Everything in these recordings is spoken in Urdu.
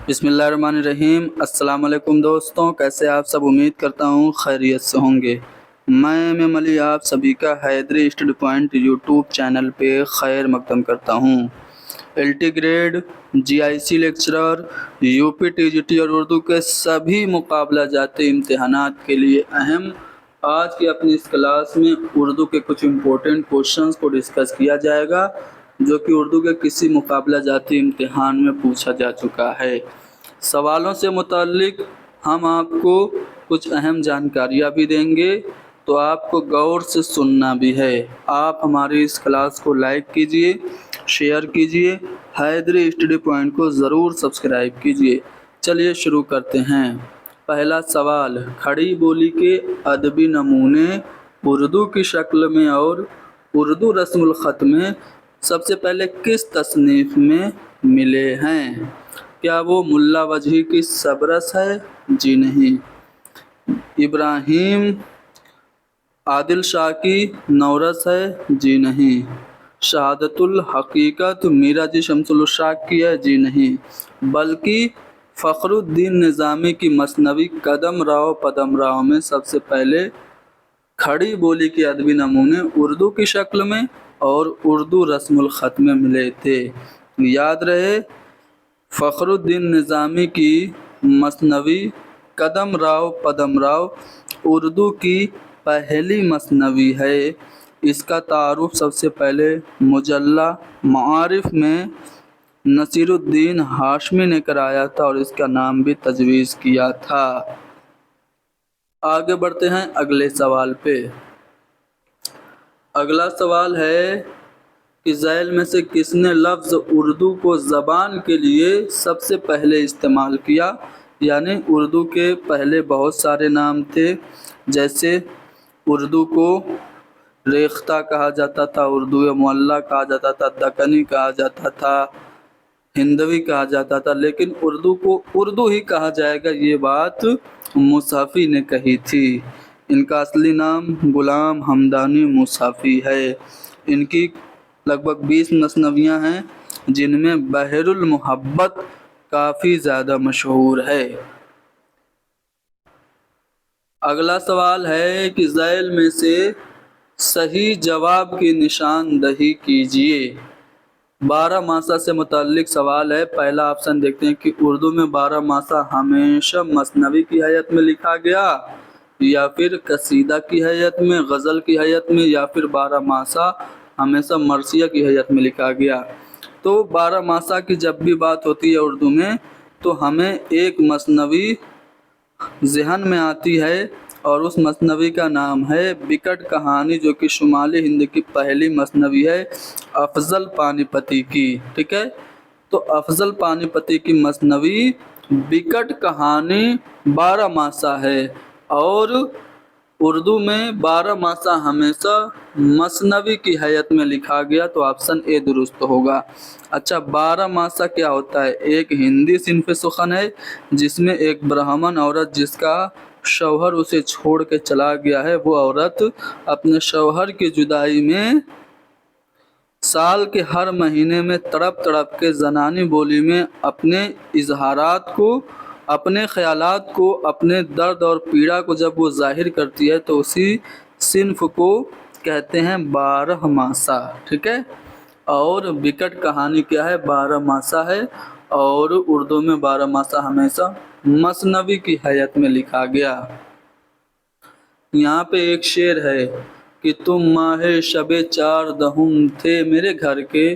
بسم اللہ الرحمن الرحیم۔ السلام علیکم دوستوں، کیسے آپ سب؟ امید کرتا ہوں خیریت سے ہوں گے۔ میں علی آپ سبھی کا Haidari study point YouTube channel پہ خیر مقدم کرتا ہوں۔ LT grade, GIC lecturer, UPTGT اور اردو کے سبھی مقابلہ جاتی امتحانات کے لیے اہم آج کی اپنی اس کلاس میں اردو کے کچھ امپورٹنٹ کوشچنز کو ڈسکس کیا جائے گا جو کہ اردو کے کسی مقابلہ جاتی امتحان میں پوچھا جا چکا ہے۔ سوالوں سے متعلق ہم آپ کو کچھ اہم جانکاریاں بھی دیں گے، تو آپ کو غور سے سننا بھی ہے۔ آپ ہماری اس کلاس کو لائک کیجئے، شیئر کیجئے، حیدری اسٹڈی پوائنٹ کو ضرور سبسکرائب کیجئے۔ چلیے شروع کرتے ہیں۔ پہلا سوال، کھڑی بولی کے ادبی نمونے اردو کی شکل میں اور اردو رسم الخط میں سب سے پہلے کس تصنیف میں ملے ہیں؟ کیا وہ ملا وجہی کی سبرس ہے؟ جی نہیں۔ ابراہیم عادل شاہ کی نورس ہے؟ جی نہیں۔ شہادت الحقیقت میرا جی شمس الشاق کی ہے؟ جی نہیں، بلکہ فخر الدین نظامی کی مثنوی قدم راؤ پدم راؤ میں سب سے پہلے کھڑی بولی کے ادبی نمونے اردو کی شکل میں اور اردو رسم الخط میں ملے تھے۔ یاد رہے، فخر الدین نظامی کی مثنوی قدم راؤ پدم راؤ اردو کی پہلی مثنوی ہے۔ اس کا تعارف سب سے پہلے مجلہ معارف میں نصیر الدین ہاشمی نے کرایا تھا اور اس کا نام بھی تجویز کیا تھا۔ آگے بڑھتے ہیں اگلے سوال پہ۔ اگلا سوال ہے کہ ذیل میں سے کس نے لفظ اردو کو زبان کے لیے سب سے پہلے استعمال کیا؟ یعنی اردو کے پہلے بہت سارے نام تھے، جیسے اردو کو ریختہ کہا جاتا تھا، اردو معلیٰ کہا جاتا تھا، دکنی کہا جاتا تھا، ہندوی کہا جاتا تھا، لیکن اردو کو اردو ہی کہا جائے گا یہ بات مصحفی نے کہی تھی۔ ان کا اصلی نام غلام حمدانی مصحفی ہے۔ ان کی لگ بھگ 20 مثنویاں ہیں، جن میں بحر المحبت کافی زیادہ مشہور ہے۔ اگلا سوال ہے کہ ذیل میں سے صحیح جواب کی نشاندہی کیجیے۔ 12 ماسہ سے متعلق سوال ہے۔ پہلا آپشن دیکھتے ہیں کہ اردو میں 12 ماسہ ہمیشہ مثنوی کی حیت میں لکھا گیا، یا پھر قصیدہ کی حیت میں، غزل کی حیت میں، یا پھر 12 ماسہ ہمیشہ مرثیہ کی حیت میں لکھا گیا۔ تو 12 ماسہ کی جب بھی بات ہوتی ہے اردو میں تو ہمیں ایک مثنوی ذہن میں آتی ہے، اور اس مثنوی کا نام ہے بکٹ کہانی، جو کہ شمالی ہند کی پہلی مثنوی ہے افضل پانی پتی کی۔ ٹھیک ہے، تو افضل پانی پتی کی مثنوی بکٹ کہانی 12 ماسہ ہے، اور اردو میں 12 ماسہ ہمیشہ مثنوی کی حیت میں لکھا گیا، تو آپشن اے درست ہوگا۔ اچھا، 12 ماسہ کیا ہوتا ہے؟ ایک ہندی صنف سخن ہے جس میں ایک برہمن عورت جس کا شوہر اسے چھوڑ کے چلا گیا ہے، وہ عورت اپنے شوہر کی جدائی میں سال کے ہر مہینے میں تڑپ تڑپ کے زنانی بولی میں اپنے اظہارات کو، اپنے خیالات کو، اپنے درد اور پیڑا کو جب وہ ظاہر کرتی ہے تو اسی صنف کو کہتے ہیں 12 ماسہ۔ ٹھیک ہے، اور بکٹ کہانی کیا ہے؟ 12 ماسہ ہے، اور اردو میں 12 ماسہ ہمیشہ مثنوی کی حیت میں لکھا گیا۔ یہاں پہ ایک شعر ہے کہ تم ماہ شب چار دہم تھے میرے گھر کے،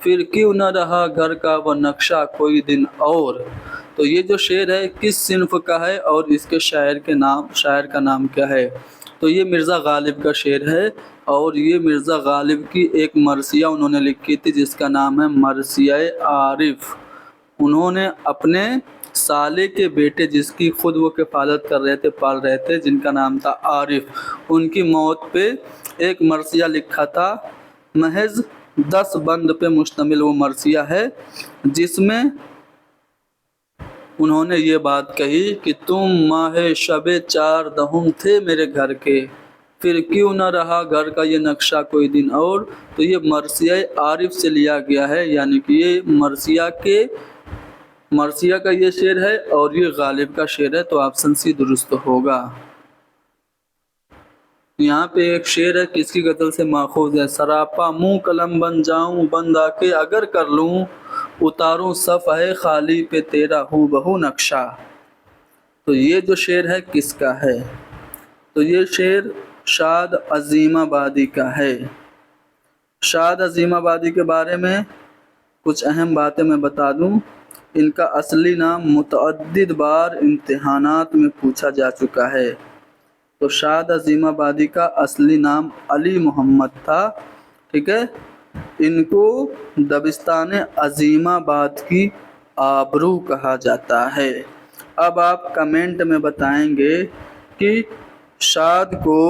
پھر کیوں نہ رہا گھر کا وہ نقشہ کوئی دن اور۔ تو یہ جو شعر ہے کس صنف کا ہے اور اس کے شاعر کا نام کیا ہے؟ تو یہ مرزا غالب کا شعر ہے، اور یہ مرزا غالب کی ایک مرثیہ انہوں نے لکھی تھی جس کا نام ہے مرثیہ عارف۔ انہوں نے اپنے سالے کے بیٹے جس کی خود وہ کفالت کر رہے تھے، پال رہے تھے، جن کا نام تھا عارف، ان کی موت پہ ایک مرثیہ لکھا تھا۔ محض 10 بند پہ مشتمل وہ مرثیہ ہے، جس میں انہوں نے یہ بات کہی کہ تم ماہ شب چار دہم تھے میرے گھر کے، پھر کیوں نہ رہا گھر کا یہ نقشہ کوئی دن اور۔ تو یہ مرثیہ عارف سے لیا گیا ہے، یعنی کہ یہ مرثیہ کے مرثیہ کا یہ شعر ہے اور یہ غالب کا شعر ہے، تو آپشن سی درست ہوگا۔ یہاں پہ ایک شعر ہے، کس کی غزل سے ماخوذ ہے؟ سراپا منہ قلم بن جاؤں بند آ کے اگر کر لوں، اتاروں صفحہ خالی پہ تیرا ہو بہو نقشہ۔ تو یہ جو شعر ہے کس کا ہے؟ تو یہ شعر شاد عظیم آبادی کا ہے۔ شاد عظیم آبادی کے بارے میں کچھ اہم باتیں میں بتا دوں۔ ان کا اصلی نام متعدد بار امتحانات میں پوچھا جا چکا ہے۔ تو شاد عظیم آبادی کا اصلی نام علی محمد تھا، ٹھیک ہے۔ ان کو دبستان عظیم آباد کی آبرو کہا جاتا ہے۔ اب آپ کمنٹ میں بتائیں گے کہ شاد کو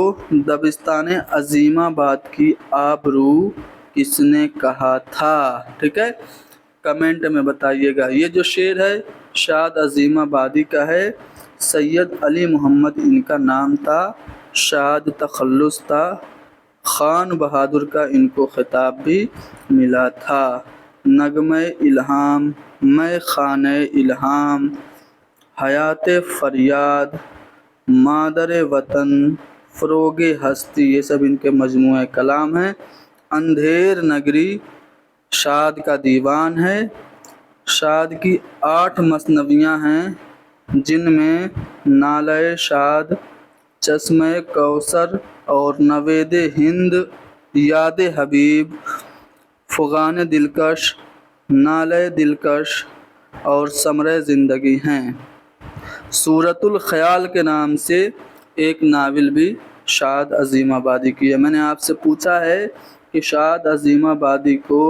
دبستان عظیم آباد کی آبرو کس نے کہا تھا، ٹھیک ہے، کمنٹ میں بتائیے گا۔ یہ جو شعر ہے شاد عظیم آبادی کا ہے، سید علی محمد ان کا نام تھا، شاد تخلص تھا، خان بہادر کا ان کو خطاب بھی ملا تھا۔ نغمہ الہام، میں خانہ الہام، حیات فریاد، مادر وطن، فروغ ہستی، یہ سب ان کے مجموعہ کلام ہیں۔ اندھیر نگری شاد کا دیوان ہے۔ شاد کی 8 مثنویاں ہیں، جن میں نالہ شاد، چشمہ کوثر اور نوید ہند، یاد حبیب، فغان دلکش، نالہ دلکش اور ثمرہ زندگی ہیں۔ صورت الخیال کے نام سے ایک ناول بھی شاد عظیم آبادی کی ہے۔ میں نے آپ سے پوچھا ہے کہ شاد عظیم آبادی کو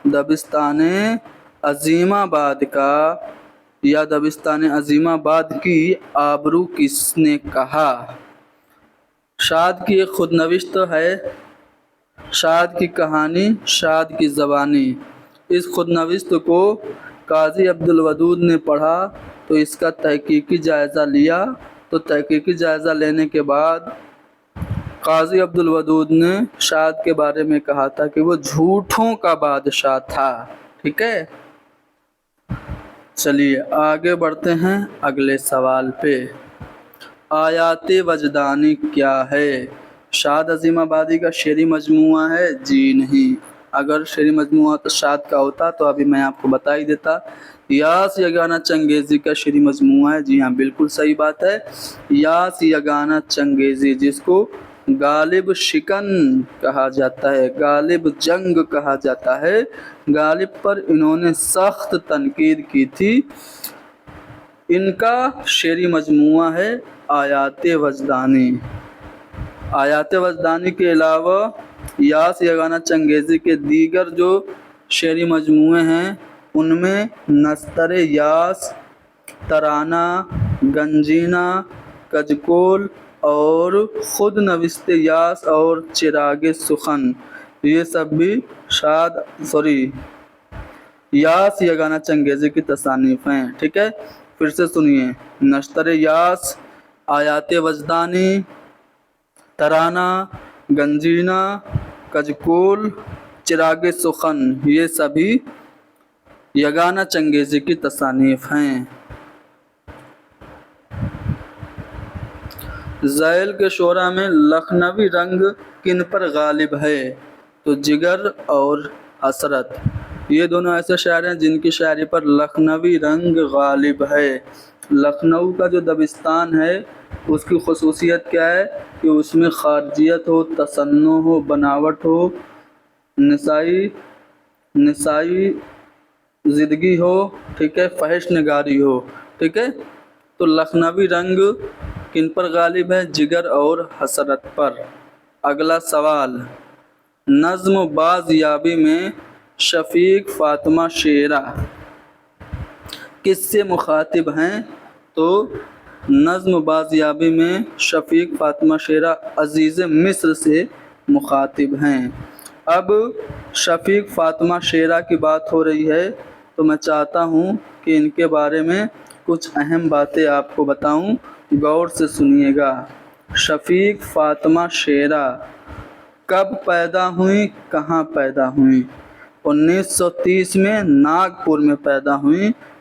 دبستان عظیم آباد کا یا دبستان عظیم آباد کی آبرو کس نے کہا؟ شاد کی ایک خود نوشت ہے، شاد کی کہانی، شاد کی زبانی۔ اس خود نوشت کو قاضی عبدالودود نے پڑھا تو اس کا تحقیقی جائزہ لیا۔ تو تحقیقی جائزہ لینے کے بعد قاضی عبدالودود نے شاد کے بارے میں کہا تھا کہ وہ جھوٹوں کا بادشاہ تھا، ٹھیک ہے۔ چلیے آگے بڑھتے ہیں اگلے سوال پہ۔ آیات وجدانی کیا ہے؟ شاد عظیم آبادی کا شعری مجموعہ ہے؟ جی نہیں، اگر شعری مجموعہ تو شاد کا ہوتا تو ابھی میں آپ کو بتا ہی دیتا۔ یاس یگانہ چنگیزی کا شعری مجموعہ ہے، جی ہاں بالکل صحیح بات ہے۔ یاس یگانہ چنگیزی، جس کو غالب شکن کہا جاتا ہے، غالب جنگ کہا جاتا ہے، غالب پر انہوں نے سخت تنقید کی تھی، ان کا شعری مجموعہ ہے آیات وجدانی۔ آیات وجدانی کے علاوہ یاس یگانہ چنگیزی کے دیگر جو شعری مجموعے ہیں ان میں نستر یاس، ترانہ، گنجینہ، کجکول اور خود نوشت یاس اور چراغ سخن، یہ سب بھی یاس یگانہ چنگیزی کی تصانیف ہیں، ٹھیک ہے۔ پھر سے سنیے، نشتر یاس، آیات وجدانی، ترانہ، گنجینہ، کجکول، چراغ سخن، یہ سبھی یگانہ چنگیزی کی تصانیف ہیں۔ ذیل کے شعراء میں لکھنوی رنگ کن پر غالب ہے؟ تو جگر اور حسرت، یہ دونوں ایسے شاعر ہیں جن کی شاعری پر لکھنوی رنگ غالب ہے۔ لکھنؤ کا جو دبستان ہے اس کی خصوصیت کیا ہے کہ اس میں خارجیت ہو، تصنع ہو، بناوٹ ہو، نسائی زدگی ہو، ٹھیک ہے، فحش نگاری ہو، ٹھیک ہے۔ تو لکھنوی رنگ کن پر غالب ہے؟ جگر اور حسرت پر۔ اگلا سوال، نظم بازیابی میں شفیق فاطمہ شیرہ کس سے مخاطب ہیں؟ تو نظم بازیابی میں شفیق فاطمہ شیرہ عزیز مصر سے مخاطب ہیں۔ اب شفیق فاطمہ شیرہ کی بات ہو رہی ہے تو میں چاہتا ہوں کہ ان کے بارے میں کچھ اہم باتیں آپ کو بتاؤں، غور سے سنیے گا۔ شفیق فاطمہ شیرہ کب پیدا ہوئیں، کہاں پیدا ہوئیں؟ 1930 میں ناگپور میں پیدا ہوئیں،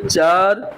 4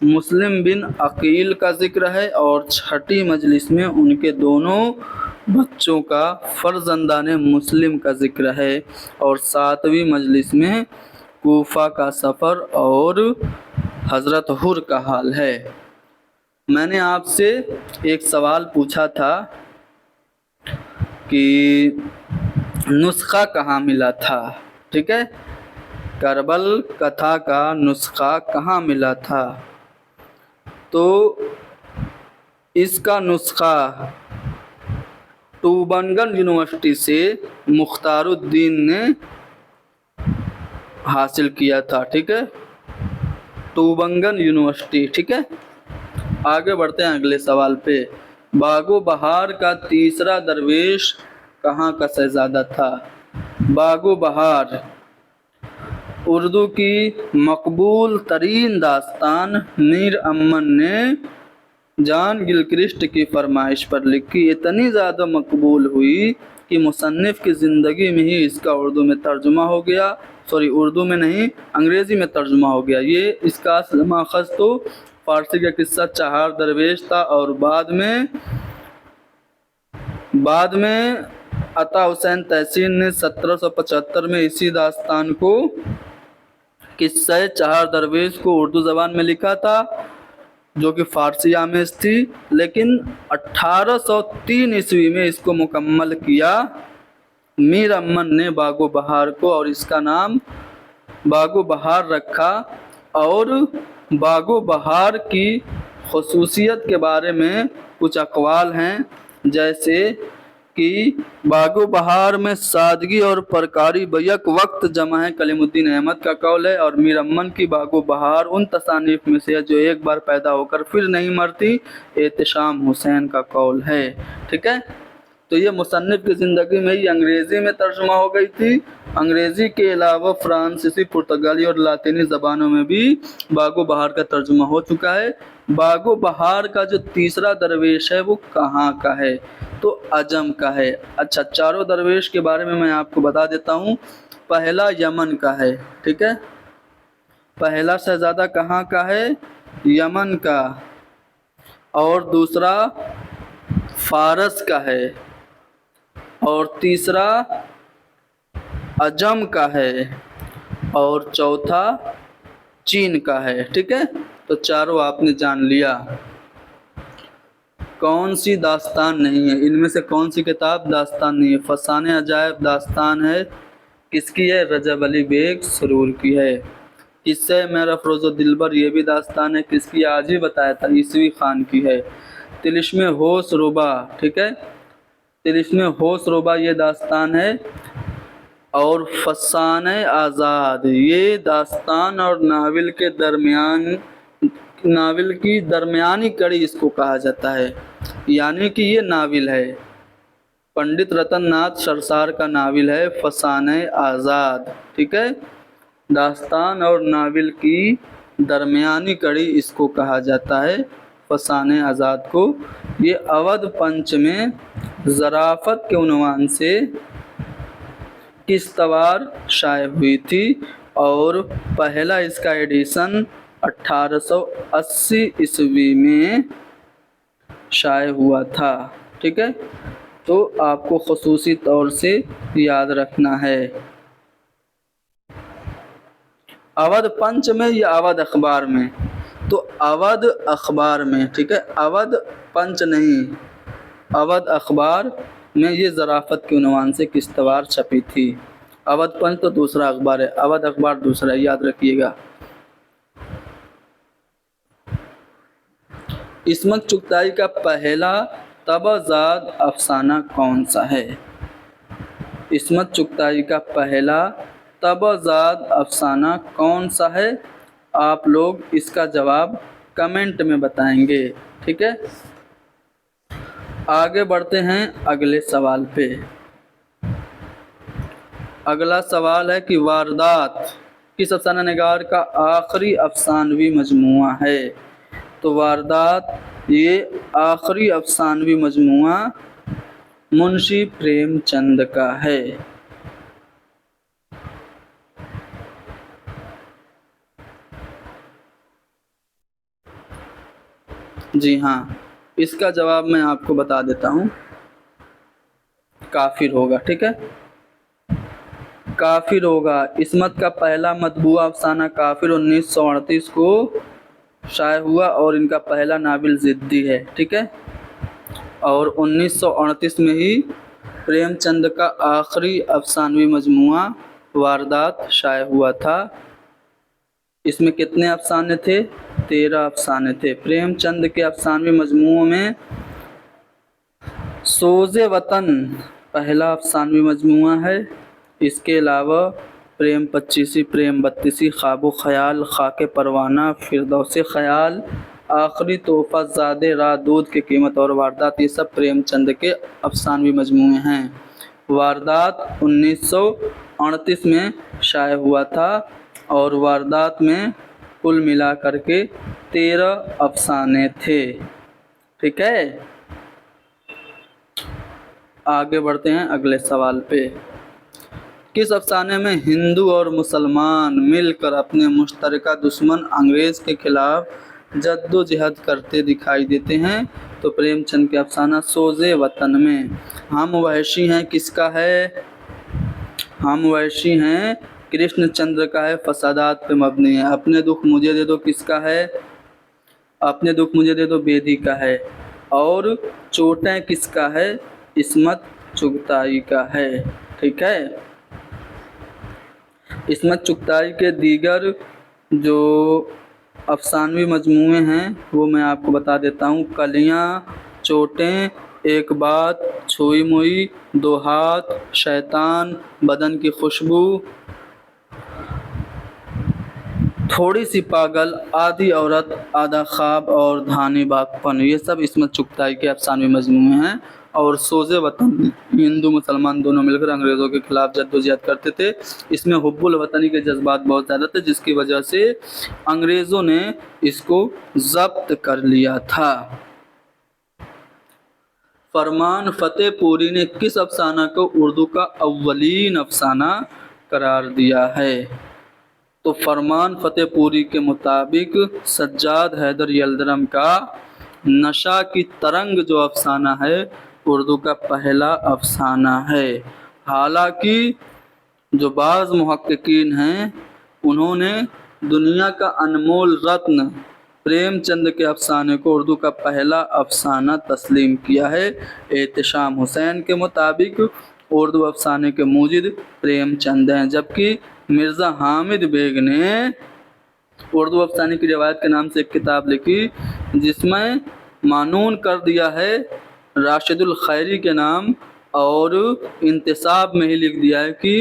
مسلم بن عقیل کا ذکر ہے، اور چھٹی مجلس میں ان کے دونوں بچوں کا فرزندان مسلم کا ذکر ہے، اور ساتویں مجلس میں کوفہ کا سفر اور حضرت حر کا حال ہے۔ میں نے آپ سے ایک سوال پوچھا تھا کہ نسخہ کہاں ملا تھا، ٹھیک ہے، کربل کتھا کا نسخہ کہاں ملا تھا؟ تو اس کا نسخہ ٹوبنگن یونیورسٹی سے مختار الدین نے حاصل کیا تھا، ٹھیک ہے، ٹوبنگن یونیورسٹی، ٹھیک ہے۔ آگے بڑھتے ہیں اگلے سوال پہ۔ باغ و بہار کا تیسرا درویش کہاں کا شہزادہ تھا؟ باغ و بہار اردو کی مقبول ترین داستان میر امن نے جان گلکرسٹ کی فرمائش پر لکھی۔ اتنی زیادہ مقبول ہوئی کہ مصنف کی زندگی میں ہی اس کا اردو میں ترجمہ ہو گیا، اردو میں نہیں، انگریزی میں ترجمہ ہو گیا۔ یہ اس کا ماخذ تو فارسی کا قصہ چہار درویش تھا، اور بعد میں عطا حسین تحسین نے 1775 میں اسی داستان کو، قصہ چہار درویش کو اردو زبان میں لکھا تھا، جو کہ فارسی آمیز تھی، لیکن 1803 عیسوی میں اس کو مکمل کیا میر امن نے باغ و بہار کو، اور اس کا نام باغ و بہار رکھا۔ اور باغ و بہار کی خصوصیت کے بارے میں کچھ اقوال ہیں، جیسے کہ باغ و بہار میں سادگی اور پرکاری بیک وقت جمع ہے، کلیم الدین احمد کا قول ہے، اور میر امن کی باغ و بہار ان تصانیف میں سے ہے جو ایک بار پیدا ہو کر پھر نہیں مرتی، احتشام حسین کا قول ہے، ٹھیک ہے۔ تو یہ مصنف کی زندگی میں ہی انگریزی میں ترجمہ ہو گئی تھی۔ انگریزی کے علاوہ فرانسیسی، پرتگالی اور لاطینی زبانوں میں بھی باغ و بہار کا ترجمہ ہو چکا ہے۔ باغ و بہار کا جو تیسرا درویش ہے وہ کہاں کا ہے؟ تو عجم کا ہے۔ اچھا، چاروں درویش کے بارے میں آپ کو بتا دیتا ہوں۔ پہلا یمن کا ہے، ٹھیک ہے، پہلا شہزادہ کہاں کا ہے؟ یمن کا، اور دوسرا فارس کا ہے، اور تیسرا عجم کا ہے، اور چوتھا چین کا ہے، ٹھیک ہے۔ تو چاروں آپ نے جان لیا۔ کون سی داستان نہیں ہے؟ ان میں سے کون سی کتاب داستان نہیں ہے؟ فسانہ عجائب داستان ہے، کس کی ہے؟ رجب علی بیگ سرور کی ہے۔ قصہ میر افروز و دلبر، یہ بھی داستان ہے، کس کی؟ آج ہی بتایا تھا، عیسوی خان کی ہے۔ طلسم ہوش ربا، ٹھیک ہے، طلسم ہوش ربا یہ داستان ہے۔ اور فسانہ آزاد یہ داستان اور ناول کی درمیانی کڑی اس کو کہا جاتا ہے، یعنی کہ یہ ناول ہے، پنڈت رتن ناتھ سرسار کا ناول ہے فسانہ آزاد، ٹھیک ہے۔ داستان اور ناول کی درمیانی کڑی اس کو کہا جاتا ہے، فسانہ آزاد کو۔ یہ اودھ پنچ میں ظرافت کے عنوان سے کشتوار شائع ہوئی تھی، اور پہلا اس کا ایڈیشن 1880 عیسوی میں شائع ہوا تھا، ٹھیک ہے۔ تو آپ کو خصوصی طور سے یاد رکھنا ہے۔ اودھ پنچ میں یا اودھ اخبار میں؟ تو اودھ اخبار میں، ٹھیک ہے، اودھ پنچ نہیں، اودھ اخبار میں یہ ظرافت کے عنوان سے کشتوار چھپی تھی۔ اودھ پنچ تو دوسرا اخبار ہے، اودھ اخبار دوسرا ہے، یاد رکھیے گا۔ عصمت چغتائی کا پہلا طبع زاد افسانہ کون سا ہے؟ عصمت چغتائی کا پہلا طبع زاد افسانہ کون سا ہے؟ آپ لوگ اس کا جواب کمنٹ میں بتائیں گے، ٹھیک ہے۔ آگے بڑھتے ہیں اگلے سوال پہ۔ اگلا سوال ہے کہ واردات کس افسانہ نگار کا آخری افسانوی مجموعہ ہے؟ تو واردات یہ آخری افسانوی مجموعہ منشی پریم چند کا ہے۔ جی ہاں، اس کا جواب میں آپ کو بتا دیتا ہوں، کافر ہوگا، ٹھیک ہے، کافر ہوگا۔ عصمت کا پہلا مطبوع افسانہ کافر 1938 کو شائع ہوا اور ان کا پہلا ناول ضدی ہے، ٹھیک ہے، اور 1938 میں ہی پریم چند کا آخری افسانوی مجموعہ واردات شائع ہوا تھا۔ اس میں کتنے افسانے تھے؟ 13 افسانے تھے۔ پریم چند کے افسانوی مجموعوں میں سوز وطن پہلا افسانوی مجموعہ ہے۔ اس کے علاوہ پریم پچیسی، پریم بتیسی، خواب و خیال، خاک پروانہ، فردوس خیال، آخری تحفہ، زاد راہ، دودھ کی قیمت اور واردات، یہ سب پریم چند کے افسانوی مجموعے ہیں۔ واردات 1938 میں شائع ہوا تھا اور واردات میں کل ملا کر کے 13 افسانے تھے، ٹھیک ہے۔ آگے بڑھتے ہیں اگلے سوال پہ۔ کس افسانے میں ہندو اور مسلمان مل کر اپنے مشترکہ دشمن انگریز کے خلاف جد و جہد کرتے دکھائی دیتے ہیں؟ تو پریم چند کے افسانہ سوز وطن میں۔ ہم وحشی ہیں کس کا ہے؟ ہم وحشی ہیں کرشن چندر کا ہے، فسادات پہ مبنی ہے۔ اپنے دکھ مجھے دے دو کس کا ہے؟ اپنے دکھ مجھے دے دو بیدی کا ہے۔ اور چوٹیں کس کا ہے؟ عصمت چغتائی کا ہے، ٹھیک ہے۔ عصمت چغتائی کے دیگر جو افسانوی مجموعے ہیں وہ میں آپ کو بتا دیتا ہوں۔ کلیاں، چوٹیں، ایک بات، چھوئی موئی، دو ہاتھ، شیطان، بدن کی خوشبو، تھوڑی سی پاگل، آدھی عورت، آدھا خواب اور دھانی باغپن، یہ سب عصمت چغتائی کے افسانوی مجموعے ہیں۔ اور سوز وطن ہندو مسلمان دونوں مل کر انگریزوں کے خلاف جد و جہد کرتے تھے۔ اس میں حب الوطنی کے جذبات بہت زیادہ تھے جس کی وجہ سے انگریزوں نے اس کو ضبط کر لیا تھا۔ فرمان فتح پوری نے کس افسانہ کو اردو کا اولین افسانہ قرار دیا ہے؟ تو فرمان فتح پوری کے مطابق سجاد حیدر یلدرم کا نشہ کی ترنگ جو افسانہ ہے اردو کا پہلا افسانہ ہے۔ حالانکہ جو بعض محققین ہیں انہوں نے دنیا کا انمول رتن پریم چند کے افسانے کو اردو کا پہلا افسانہ تسلیم کیا ہے۔ احتشام حسین کے مطابق اردو افسانے کے موجد پریم چند ہیں، جبکہ مرزا حامد بیگ نے اردو افسانے کی روایت کے نام سے ایک کتاب لکھی جس میں معنون کر دیا ہے راشد الخیری کے نام، اور انتصاب میں ہی لکھ دیا ہے کہ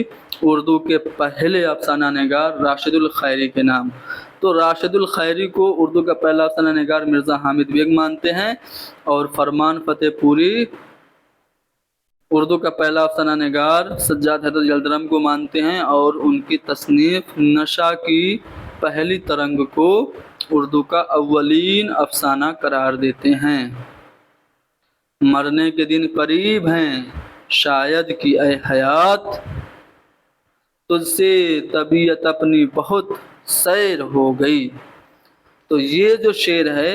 اردو کے پہلے افسانہ نگار راشد الخیری کے نام۔ تو راشد الخیری کو اردو کا پہلا افسانہ نگار مرزا حامد بیگ مانتے ہیں، اور فرمان فتح پوری اردو کا پہلا افسانہ نگار سجاد حیدر یلدرم کو مانتے ہیں، اور ان کی تصنیف نشہ کی پہلی ترنگ کو اردو کا اولین افسانہ قرار دیتے ہیں۔ مرنے کے دن قریب ہیں شاید کہ اے حیات، تجھ سے طبیعت اپنی بہت سیر ہو گئی۔ تو یہ جو شعر ہے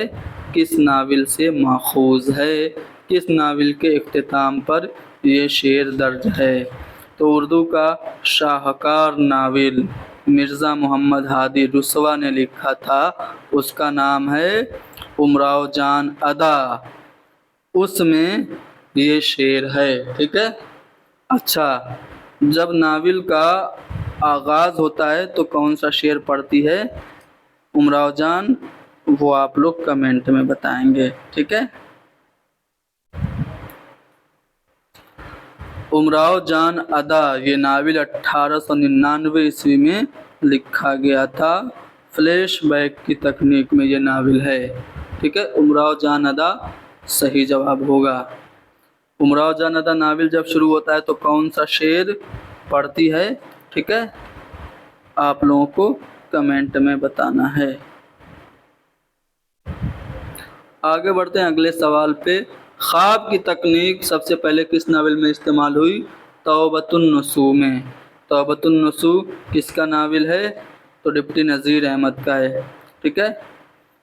کس ناول سے ماخوذ ہے؟ کس ناول کے اختتام پر یہ شعر درج ہے؟ تو اردو کا شاہکار ناول مرزا محمد ہادی رسوا نے لکھا تھا، اس کا نام ہے امراؤ جان ادا، اس میں یہ شعر ہے، ٹھیک ہے۔ اچھا، جب ناول کا آغاز ہوتا ہے تو کون سا شعر پڑھتی ہے امراؤ جان؟ وہ آپ لوگ کمنٹ میں بتائیں گے، ٹھیک ہے۔ امراؤ جان ادا یہ ناول 1899 عیسوی میں لکھا گیا تھا، فلیش بیک کی تکنیک میں یہ ناول ہے، ٹھیک ہے۔ امراؤ جان ادا صحیح جواب ہوگا۔ امراؤ جان ادا ناول جب شروع ہوتا ہے تو کون سا شعر پڑھتی ہے؟ ٹھیک ہے، آپ لوگوں کو کمنٹ میں بتانا ہے۔ آگے بڑھتے ہیں اگلے سوال پہ۔ خواب کی تکنیک سب سے پہلے کس ناول میں استعمال ہوئی؟ توبۃ النصوح میں۔ توبۃ النصوح کس کا ناول ہے؟ تو ڈپٹی نذیر احمد کا ہے، ٹھیک ہے۔